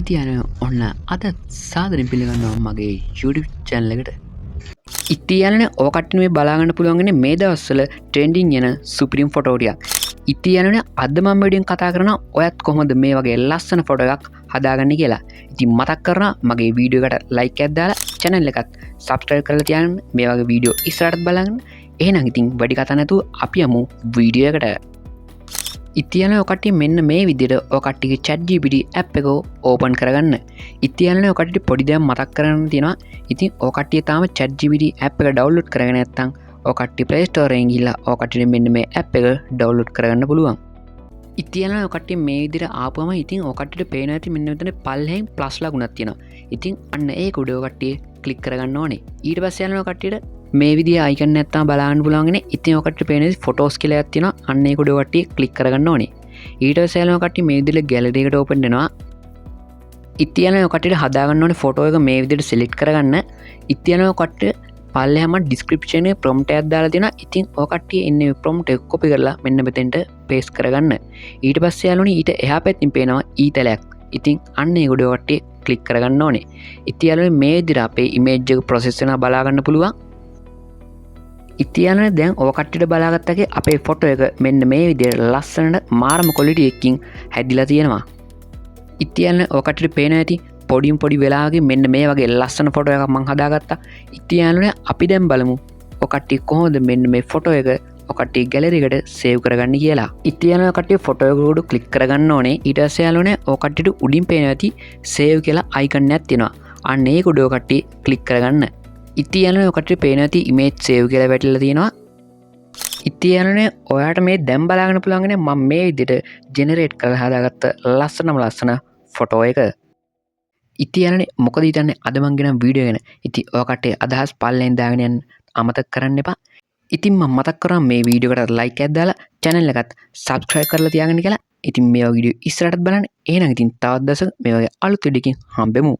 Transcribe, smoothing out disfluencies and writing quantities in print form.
ඉතියන ඔන්න අද සාදරෙන් පිළිගන්නවා මගේ YouTube channel එකට. ඉතියන ඕකට්ට මේ බලාගන්න පුළුවන්ගෙන මේ දවස්වල ට්‍රෙන්ඩින් යන සුපිරිම් ෆොටෝ ටිකක්. ඉතියන අද මම වීඩියෝෙන් කතා කරන ඔයත් කොහොමද මේ වගේ ලස්සන ෆොටෝ එකක් හදාගන්නේ කියලා. ඉතින් මතක් කරනවා මගේ වීඩියෝ එකට like එකක් දාලා channel එකත් subscribe කරලා තියාගන්න. මේ වගේ වීඩියෝ ඉස්සරහට බලන්න. එහෙනම් ඉතින් වැඩි කතා නැතුව අපි යමු වීඩියෝ එකට. ඉතියන ඔකට මෙන්න මේ විදිට ඔකට්ටිගේ ChatGPT ඇප් එක ඕපන් කරගන්න. ඉතියන ඔකට පොඩි දෙයක් මතක් කරන්න තියෙනවා. ඉතින් ඔකට්ටිය තාම ChatGPT ඇප් එක ඩවුන්ලෝඩ් කරගෙන නැත්නම් ඔකට්ටිය Play Store එකෙන් ගිහලා ඔකට්ටියට මෙන්න මේ ඇප් එක ඩවුන්ලෝඩ් කරගන්න පුළුවන්. ඉතියන ඔකට්ටිය මේ විදිහට ආපුවම ඉතින් ඔකට්ටියට පේන ඇති මෙන්න මෙතන පල්ලෙන් ප්ලස් ලකුණක් තියෙනවා. ඉතින් අන්න ඒක උඩ ඔකට්ටිය ක්ලික් කරගන්න ඕනේ. ඊට පස්සේ යනවා ඔකට්ටියට මේ විදිහ අයිකන් නැත්තම් බලන්න පුළුවන්ගෙන ඉතින් ඔකට පේන ෆොටෝස් කියලා එකක් තියෙනවා. අන්න ඒක උඩ කට්ටිය ක්ලික් කරගන්න ඕනේ. ඊට පස්සේ යනවා කට්ටිය මේ විදිහට ගැලරි එකට ඕපන් වෙනවා. ඉතින් යනවා කට්ටියට හදාගන්න ඕනේ ෆොටෝ එක මේ විදිහට සිලෙක්ට් කරගන්න. ඉතින් යනවා කට්ටිය පල්ලෙහාම ඩිස්ක්‍රිප්ෂන් එකේ ප්‍රොම්ප්ට් එකක් දාලා තියෙනවා. ඉතින් ඔය කට්ටිය එන්නේ ප්‍රොම්ප්ට් එක කොපි කරලා මෙන්න මෙතෙන්ට පේස්ට් කරගන්න. ඊට පස්සේ යාළුවනේ ඊට එහා පැත්තෙන් පේනවා ඊතලයක්. ඉතින් අන්න ඒක උඩ කට්ටිය ක්ලික් කරගන්න ඕනේ. ඉතින් යාළුවනේ මේ විදිහට අපේ ඉමේජ් එක ප්‍රොසෙස් වෙනවා බලා ගන්න පුළුවන්. ඉතියන දැන් ඕකට්ටිට බලාගත්තගේ අපේ ෆොටෝ එක මෙන්න මේ විදිහට ලස්සනට මාරම කොලිටි එකකින් හැදිලා තියෙනවා. ඉතියන ඕකට්ටිට පේන ඇති පොඩිම් පොඩි වෙලාවගේ මෙන්න මේ වගේ ලස්සන ෆොටෝ එකක් මං හදාගත්තා. ඉතියනුනේ අපි දැන් බලමු ඔකට්ටිය කොහොමද මෙන්න මේ ෆොටෝ එක ඔකට්ටිය ගැලරි එකට සේව් කරගන්න කියලා. ඉතියන ඔකට්ටිය ෆොටෝ එක උඩ ක්ලික් කරගන්න ඕනේ. ඊට පස්සේ යාළුවනේ ඔකට්ටියට උඩින් පේන ඇති සේව් කියලා අයිකන් එකක් තියෙනවා. අන්න ඒක උඩ ඔකට්ටිය ක්ලික් කරගන්න. ඉතියන ඔකට පේන ඇති ඉමේජ් සේව් කියලා වැටිලා තියෙනවා. ඉතියනනේ ඔයාට මේ දැන් බලාගන්න පුළුවන්ගෙන මම මේ විදිහට ජෙනරේට් කරලා හදාගත්ත ලස්සන ෆොටෝ එක. ඉතියනනේ මොකද හිතන්නේ අද මං ගෙන වීඩියෝ ගැන. ඉතින් ඔයාට අදහස් පල්ලෙන් දාගෙන යන්න අමතක කරන්න එපා. ඉතින් මම මතක් කරා මේ වීඩියෝ එකට like එකක් දාලා channel එකත් subscribe කරලා තියාගන්න කියලා. ඉතින් මේ වගේ වීඩියෝ ඉස්සරහට බලන්න. එහෙනම් ඉතින් තවත් දවසක මේ වගේ අලුත් වීඩියෝකින් හම්බෙමු.